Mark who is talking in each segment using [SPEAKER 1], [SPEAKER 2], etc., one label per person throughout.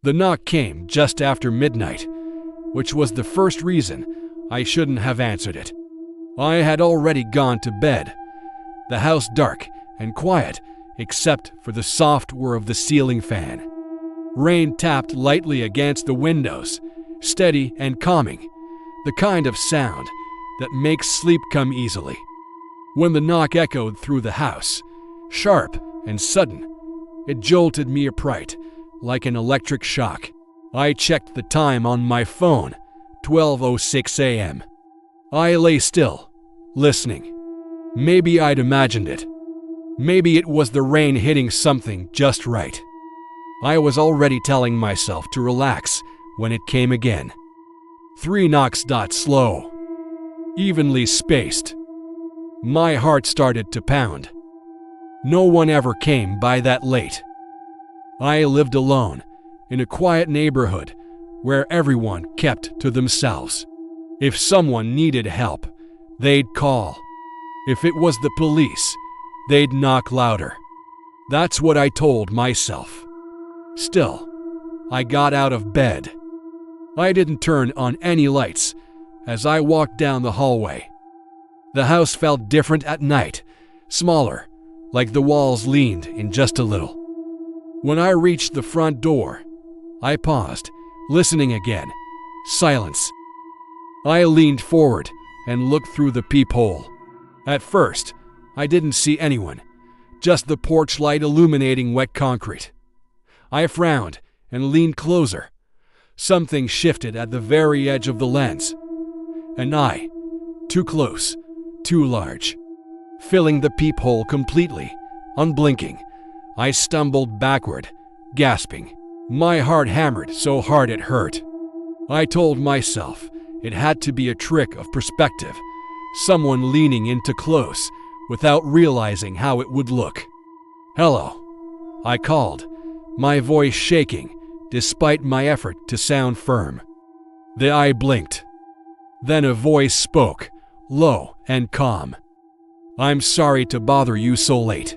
[SPEAKER 1] The knock came just after midnight, which was the first reason I shouldn't have answered it. I had already gone to bed, the house dark and quiet except for the soft whir of the ceiling fan. Rain tapped lightly against the windows, steady and calming, the kind of sound that makes sleep come easily. When the knock echoed through the house, sharp and sudden, it jolted me upright like an electric shock. I checked the time on my phone, 12:06 a.m. I lay still, listening. Maybe I'd imagined it. Maybe it was the rain hitting something just right. I was already telling myself to relax when it came again. 3 knocks, slow, evenly spaced. My heart started to pound. No one ever came by that late. I lived alone in a quiet neighborhood where everyone kept to themselves. If someone needed help, they'd call. If it was the police, they'd knock louder. That's what I told myself. Still, I got out of bed. I didn't turn on any lights as I walked down the hallway. The house felt different at night, smaller, like the walls leaned in just a little. When I reached the front door, I paused, listening again. Silence. I leaned forward and looked through the peephole. At first, I didn't see anyone, just the porch light illuminating wet concrete. I frowned and leaned closer. Something shifted at the very edge of the lens. An eye, too close, too large, filling the peephole completely, unblinking. I stumbled backward, gasping. My heart hammered so hard it hurt. I told myself it had to be a trick of perspective, someone leaning in too close without realizing how it would look. "Hello," I called, my voice shaking despite my effort to sound firm. The eye blinked. Then a voice spoke, low and calm. "I'm sorry to bother you so late.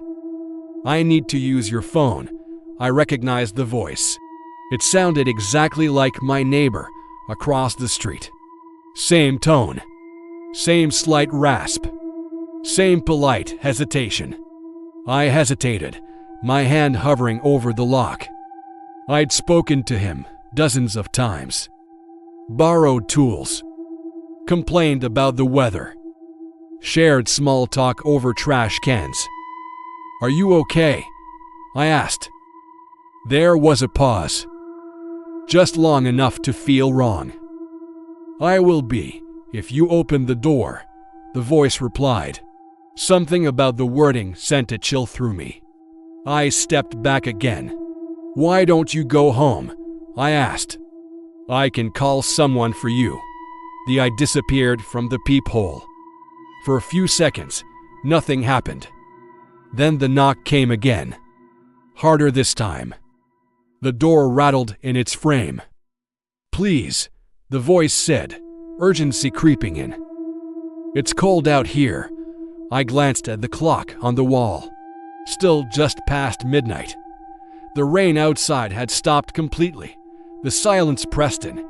[SPEAKER 1] I need to use your phone." I recognized the voice. It sounded exactly like my neighbor across the street. Same tone, same slight rasp, same polite hesitation. I hesitated, my hand hovering over the lock. I'd spoken to him dozens of times. Borrowed tools, complained about the weather, shared small talk over trash cans. "Are you okay?" I asked. There was a pause, just long enough to feel wrong. "I will be, if you open the door," the voice replied. Something about the wording sent a chill through me. I stepped back again. "Why don't you go home?" I asked. "I can call someone for you." The eye disappeared from the peephole. For a few seconds, nothing happened. Then the knock came again. Harder this time. The door rattled in its frame. "Please," the voice said, urgency creeping in. "It's cold out here." I glanced at the clock on the wall. Still just past midnight. The rain outside had stopped completely. The silence pressed in,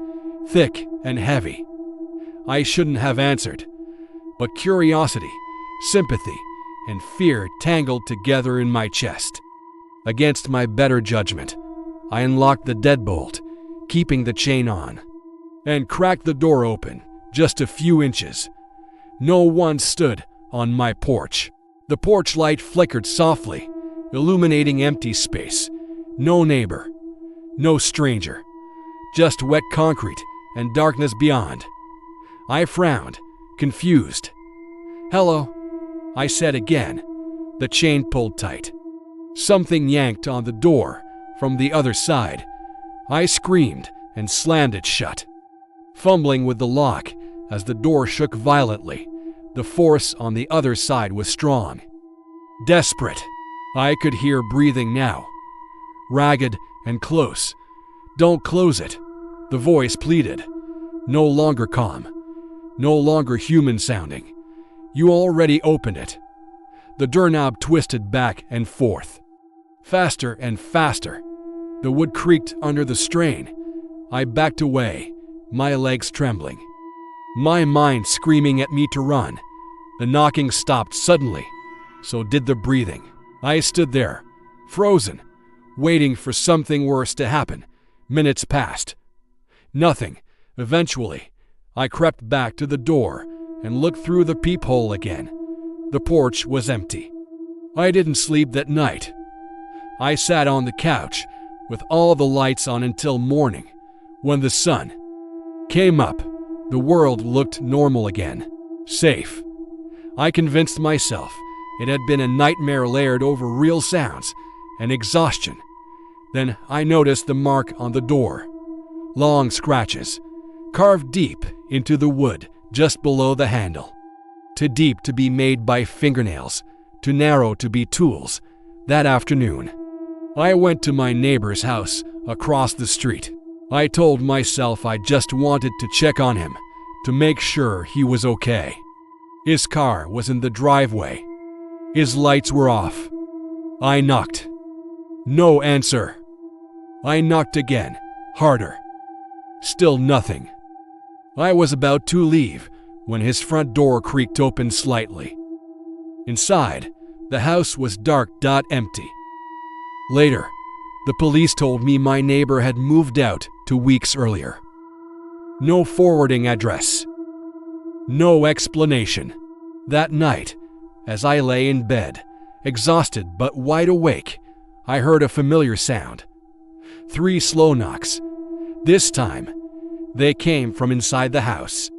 [SPEAKER 1] thick and heavy. I shouldn't have answered, but curiosity, sympathy, and fear tangled together in my chest. Against my better judgment, I unlocked the deadbolt, keeping the chain on, and cracked the door open just a few inches. No one stood on my porch. The porch light flickered softly, illuminating empty space. No neighbor, no stranger, just wet concrete and darkness beyond. I frowned, confused. "Hello," I said again. The chain pulled tight. Something yanked on the door from the other side. I screamed and slammed it shut, fumbling with the lock as the door shook violently. The force on the other side was strong. Desperate, I could hear breathing now, ragged and close. "Don't close it," the voice pleaded, no longer calm, no longer human sounding. "You already opened it." The doorknob twisted back and forth, faster and faster. The wood creaked under the strain. I backed away, my legs trembling, my mind screaming at me to run. The knocking stopped suddenly. So did the breathing. I stood there, frozen, waiting for something worse to happen. Minutes passed. Nothing. Eventually, I crept back to the door and looked through the peephole again. The porch was empty. I didn't sleep that night. I sat on the couch with all the lights on until morning. When the sun came up, the world looked normal again. Safe. I convinced myself it had been a nightmare layered over real sounds and exhaustion. Then I noticed the mark on the door. Long scratches, carved deep into the wood just below the handle. Too deep to be made by fingernails, too narrow to be tools. That afternoon, I went to my neighbor's house across the street. I told myself I just wanted to check on him, to make sure he was okay. His car was in the driveway. His lights were off. I knocked. No answer. I knocked again, harder. Still nothing. I was about to leave when his front door creaked open slightly. Inside, the house was dark, empty. Later, the police told me my neighbor had moved out 2 weeks earlier. No forwarding address. No explanation. That night, as I lay in bed, exhausted but wide awake, I heard a familiar sound. 3 slow knocks. This time, they came from inside the house.